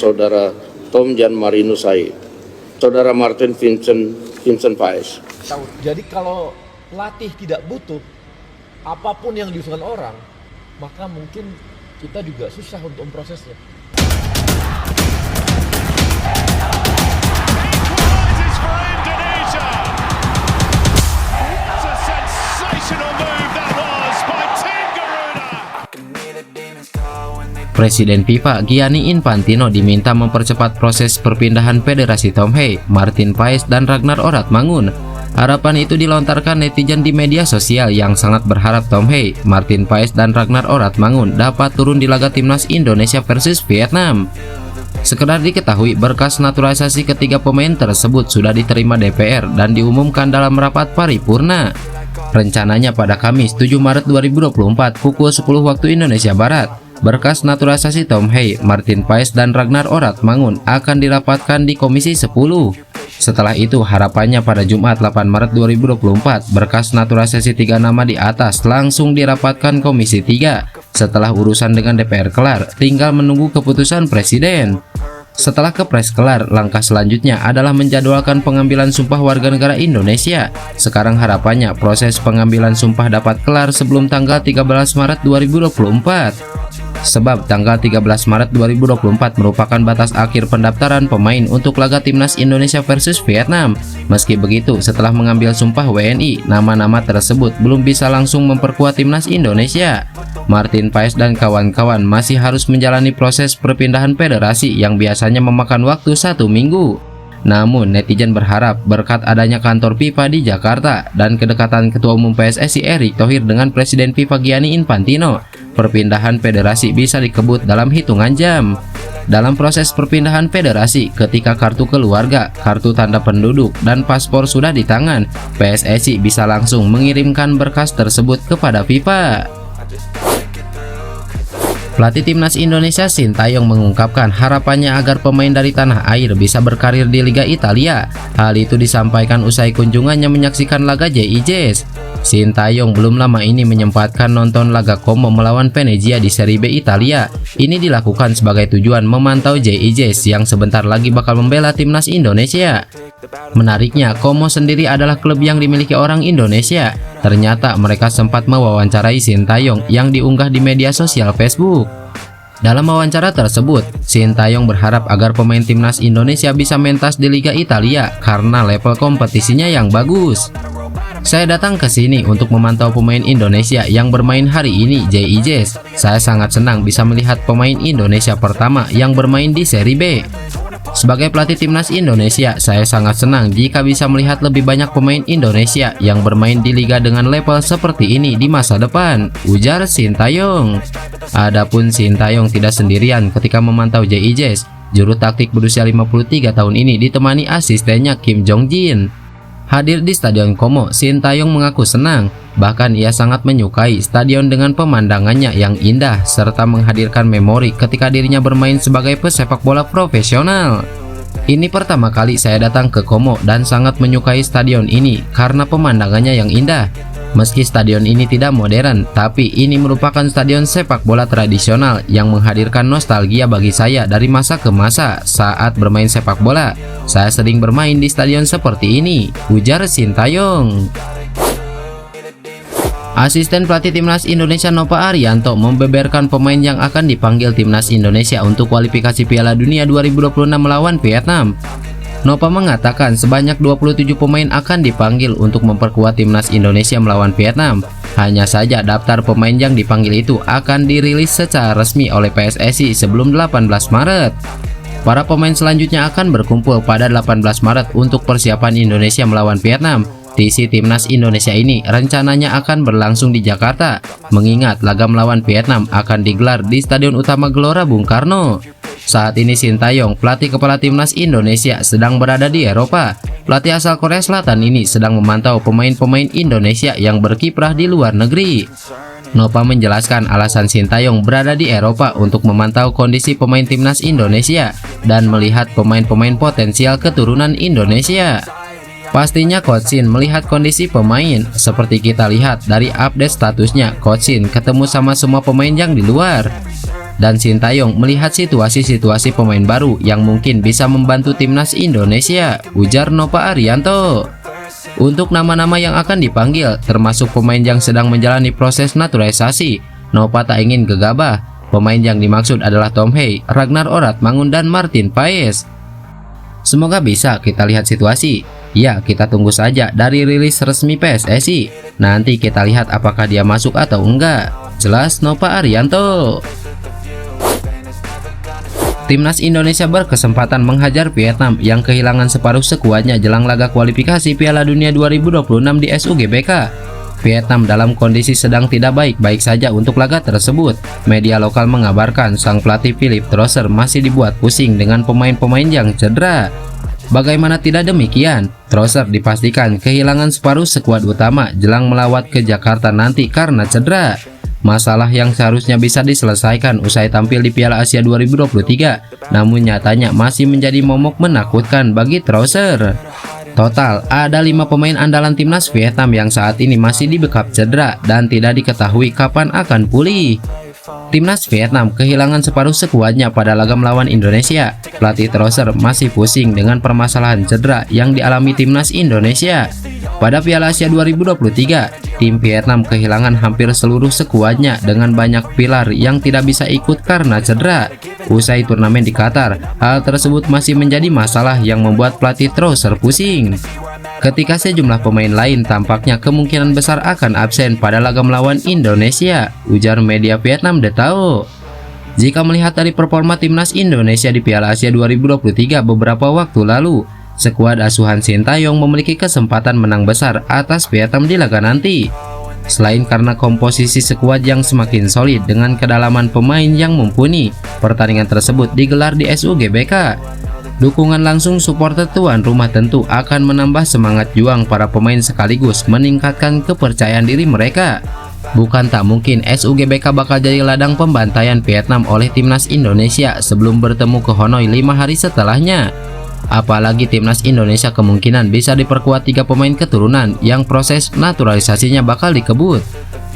Saudara Tom Jan Marino Said, Saudara Martin Vincent Paes. Jadi kalau pelatih tidak butuh apapun yang diusulkan orang, maka mungkin kita juga susah untuk memprosesnya. Presiden FIFA Gianni Infantino diminta mempercepat proses perpindahan Federasi Tom Hei, Martin Paes, dan Ragnar Oratmangun. Harapan itu dilontarkan netizen di media sosial yang sangat berharap Tom Hei, Martin Paes, dan Ragnar Oratmangun dapat turun di laga timnas Indonesia versus Vietnam. Sekedar diketahui, berkas naturalisasi ketiga pemain tersebut sudah diterima DPR dan diumumkan dalam rapat paripurna. Rencananya pada Kamis 7 Maret 2024 pukul 10 waktu Indonesia Barat, berkas naturalisasi Tom Hei, Martin Paes, dan Ragnar Oratmangun akan dirapatkan di Komisi 10. Setelah itu, harapannya pada Jumat 8 Maret 2024, berkas naturalisasi tiga nama di atas langsung dirapatkan Komisi 3. Setelah urusan dengan DPR kelar, tinggal menunggu keputusan Presiden. Setelah Kepres kelar, langkah selanjutnya adalah menjadwalkan pengambilan sumpah warga negara Indonesia. Sekarang harapannya proses pengambilan sumpah dapat kelar sebelum tanggal 13 Maret 2024. Sebab tanggal 13 Maret 2024 merupakan batas akhir pendaftaran pemain untuk laga timnas Indonesia versus Vietnam. Meski begitu, setelah mengambil sumpah WNI, nama-nama tersebut belum bisa langsung memperkuat timnas Indonesia. Martin Paes dan kawan-kawan masih harus menjalani proses perpindahan federasi yang biasanya memakan waktu 1 minggu. Namun netizen berharap berkat adanya kantor FIFA di Jakarta dan kedekatan Ketua Umum PSSI Erick Thohir dengan Presiden FIFA Gianni Infantino, perpindahan federasi bisa dikebut dalam hitungan jam. Dalam proses perpindahan federasi, ketika kartu keluarga, kartu tanda penduduk, dan paspor sudah di tangan, PSSI bisa langsung mengirimkan berkas tersebut kepada FIFA. Pelatih timnas Indonesia Sintayong mengungkapkan harapannya agar pemain dari tanah air bisa berkarir di Liga Italia. Hal itu disampaikan usai kunjungannya menyaksikan laga JIJS. Sintayong belum lama ini menyempatkan nonton laga Como melawan Venezia di Serie B Italia. Ini dilakukan sebagai tujuan memantau JIJS yang sebentar lagi bakal membela timnas Indonesia. Menariknya, Como sendiri adalah klub yang dimiliki orang Indonesia. Ternyata mereka sempat mewawancarai Sintayong yang diunggah di media sosial Facebook. Dalam wawancara tersebut, Sintayong berharap agar pemain timnas Indonesia bisa mentas di Liga Italia karena level kompetisinya yang bagus. Saya datang ke sini untuk memantau pemain Indonesia yang bermain hari ini JIJS. Saya sangat senang bisa melihat pemain Indonesia pertama yang bermain di Serie B. Sebagai pelatih timnas Indonesia, saya sangat senang jika bisa melihat lebih banyak pemain Indonesia yang bermain di liga dengan level seperti ini di masa depan, ujar Sintayong. Adapun Sintayong tidak sendirian ketika memantau JIJS. Juru taktik berusia 53 tahun ini ditemani asistennya Kim Jong Jin. Hadir di Stadion Como, Sintayong mengaku senang. Bahkan ia sangat menyukai stadion dengan pemandangannya yang indah serta menghadirkan memori ketika dirinya bermain sebagai pesepak bola profesional. Ini pertama kali saya datang ke Como dan sangat menyukai stadion ini karena pemandangannya yang indah. Meski stadion ini tidak modern, tapi ini merupakan stadion sepak bola tradisional yang menghadirkan nostalgia bagi saya dari masa ke masa saat bermain sepak bola. Saya sering bermain di stadion seperti ini, ujar Sintayong. Asisten pelatih timnas Indonesia Nova Arianto membeberkan pemain yang akan dipanggil timnas Indonesia untuk kualifikasi Piala Dunia 2026 melawan Vietnam. Nova mengatakan sebanyak 27 pemain akan dipanggil untuk memperkuat timnas Indonesia melawan Vietnam. Hanya saja daftar pemain yang dipanggil itu akan dirilis secara resmi oleh PSSI sebelum 18 Maret. Para pemain selanjutnya akan berkumpul pada 18 Maret untuk persiapan Indonesia melawan Vietnam. TC timnas Indonesia ini rencananya akan berlangsung di Jakarta, mengingat laga melawan Vietnam akan digelar di Stadion Utama Gelora Bung Karno. Saat ini Sintayong, pelatih kepala timnas Indonesia, sedang berada di Eropa. Pelatih asal Korea Selatan ini sedang memantau pemain-pemain Indonesia yang berkiprah di luar negeri. Nova menjelaskan alasan Sintayong berada di Eropa untuk memantau kondisi pemain timnas Indonesia dan melihat pemain-pemain potensial keturunan Indonesia. Pastinya Coach Shin melihat kondisi pemain. Seperti kita lihat dari update statusnya, Coach Shin ketemu sama semua pemain yang di luar. dan Sintayong melihat situasi-situasi pemain baru yang mungkin bisa membantu timnas Indonesia, ujar Nova Arianto. Untuk nama-nama yang akan dipanggil, termasuk pemain yang sedang menjalani proses naturalisasi, Nova tak ingin gegabah. Pemain yang dimaksud adalah Tom Hei, Ragnar Oratmangun, dan Martin Paes. Semoga bisa, kita lihat situasi. Ya, kita tunggu saja dari rilis resmi PSSI. Nanti kita lihat apakah dia masuk atau enggak, jelas Nova Arianto. Timnas Indonesia berkesempatan menghajar Vietnam yang kehilangan separuh skuadnya jelang laga kualifikasi Piala Dunia 2026 di SUGBK. Vietnam dalam kondisi sedang tidak baik-baik saja untuk laga tersebut. Media lokal mengabarkan sang pelatih Philippe Trosser masih dibuat pusing dengan pemain-pemain yang cedera. Bagaimana tidak demikian, Trosser dipastikan kehilangan separuh skuad utama jelang melawat ke Jakarta nanti karena cedera. Masalah yang seharusnya bisa diselesaikan usai tampil di Piala Asia 2023, namun nyatanya masih menjadi momok menakutkan bagi Trosser. Total, ada 5 pemain andalan timnas Vietnam yang saat ini masih dibekap cedera dan tidak diketahui kapan akan pulih. Timnas Vietnam kehilangan separuh skuadnya pada laga melawan Indonesia. Pelatih Trosser masih pusing dengan permasalahan cedera yang dialami timnas Indonesia. Pada Piala Asia 2023, tim Vietnam kehilangan hampir seluruh skuadnya dengan banyak pilar yang tidak bisa ikut karena cedera. Usai turnamen di Qatar, hal tersebut masih menjadi masalah yang membuat pelatih Trosser pusing. Ketika sejumlah pemain lain tampaknya kemungkinan besar akan absen pada laga melawan Indonesia, ujar media Vietnam The Tao. Jika melihat dari performa timnas Indonesia di Piala Asia 2023 beberapa waktu lalu, skuad asuhan Sintayong memiliki kesempatan menang besar atas Vietnam di laga nanti. Selain karena komposisi skuad yang semakin solid dengan kedalaman pemain yang mumpuni, pertandingan tersebut digelar di SUGBK. Dukungan langsung supporter tuan rumah tentu akan menambah semangat juang para pemain sekaligus meningkatkan kepercayaan diri mereka. Bukan tak mungkin SUGBK bakal jadi ladang pembantaian Vietnam oleh timnas Indonesia sebelum bertemu ke Hanoi 5 hari setelahnya. Apalagi timnas Indonesia kemungkinan bisa diperkuat 3 pemain keturunan yang proses naturalisasinya bakal dikebut.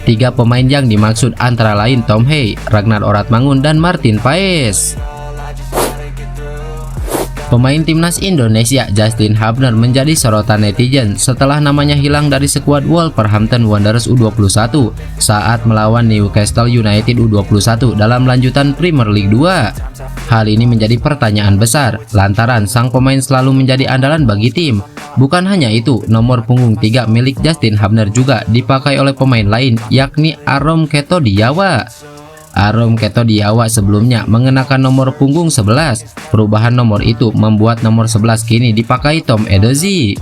3 pemain yang dimaksud antara lain Tom Hei, Ragnar Oratmangun, dan Martin Paes. Pemain timnas Indonesia Justin Hubner menjadi sorotan netizen setelah namanya hilang dari skuad Wolverhampton Wanderers U21 saat melawan Newcastle United U21 dalam lanjutan Premier League 2. Hal ini menjadi pertanyaan besar lantaran sang pemain selalu menjadi andalan bagi tim. Bukan hanya itu, nomor punggung 3 milik Justin Hubner juga dipakai oleh pemain lain yakni Arom Ketodiawa. Arom Ketodiawa sebelumnya mengenakan nomor punggung 11. Perubahan nomor itu membuat nomor 11 kini dipakai Tom Edozie.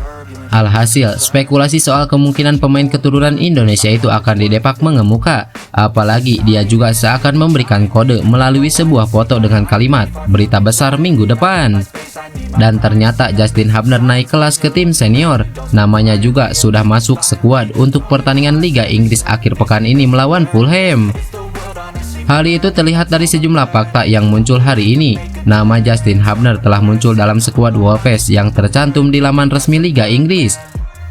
Alhasil, spekulasi soal kemungkinan pemain keturunan Indonesia itu akan didepak mengemuka. Apalagi dia juga seakan memberikan kode melalui sebuah foto dengan kalimat "berita besar minggu depan". Dan ternyata Justin Hubner naik kelas ke tim senior. Namanya juga sudah masuk skuad untuk pertandingan Liga Inggris akhir pekan ini melawan Fulham. Hal itu terlihat dari sejumlah fakta yang muncul hari ini. Nama Justin Hubner telah muncul dalam skuad Wolves yang tercantum di laman resmi Liga Inggris.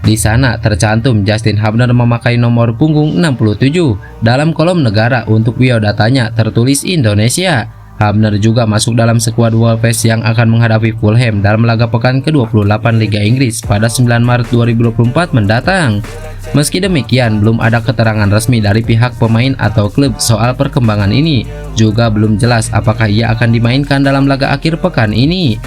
Di sana tercantum Justin Hubner memakai nomor punggung 67. Dalam kolom negara untuk biodatanya tertulis Indonesia. Hubner juga masuk dalam skuad Wolves yang akan menghadapi Fulham dalam laga pekan ke-28 Liga Inggris pada 9 Maret 2024 mendatang. Meski demikian, belum ada keterangan resmi dari pihak pemain atau klub soal perkembangan ini. Juga belum jelas apakah ia akan dimainkan dalam laga akhir pekan ini.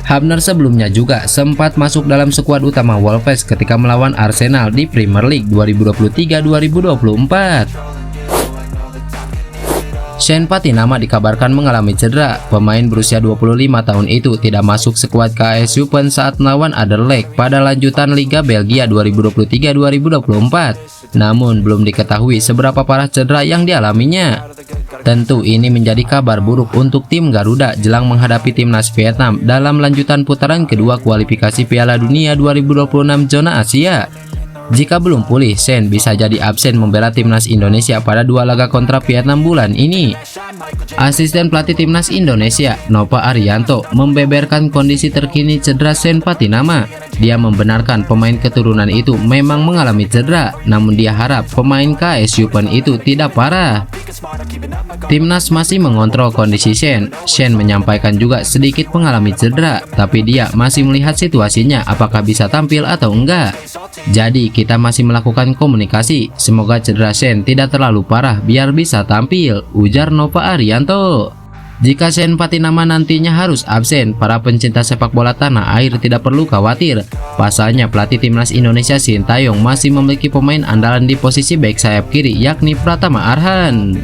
Hubner sebelumnya juga sempat masuk dalam skuad utama Wolves ketika melawan Arsenal di Premier League 2023-2024. Shane Patinama dikabarkan mengalami cedera. Pemain berusia 25 tahun itu tidak masuk skuad KS Eupen saat melawan Anderlecht pada lanjutan Liga Belgia 2023-2024. Namun belum diketahui seberapa parah cedera yang dialaminya. Tentu ini menjadi kabar buruk untuk tim Garuda jelang menghadapi timnas Vietnam dalam lanjutan putaran kedua kualifikasi Piala Dunia 2026 zona Asia. Jika belum pulih, Shane bisa jadi absen membela timnas Indonesia pada 2 laga kontra Vietnam bulan ini. Asisten pelatih timnas Indonesia, Nova Arianto, membeberkan kondisi terkini cedera Sen Patinama. Dia membenarkan pemain keturunan itu memang mengalami cedera, namun dia harap pemain KSU PEN itu tidak parah. Timnas masih mengontrol kondisi Sen. Sen menyampaikan juga sedikit mengalami cedera, tapi dia masih melihat situasinya apakah bisa tampil atau enggak. Jadi kita masih melakukan komunikasi, semoga cedera Sen tidak terlalu parah biar bisa tampil, ujar Nova Arianto. Jika Sen Patinama nantinya harus absen, para pencinta sepak bola tanah air tidak perlu khawatir. Pasalnya pelatih timnas Indonesia Sintayong masih memiliki pemain andalan di posisi bek sayap kiri yakni Pratama Arhan.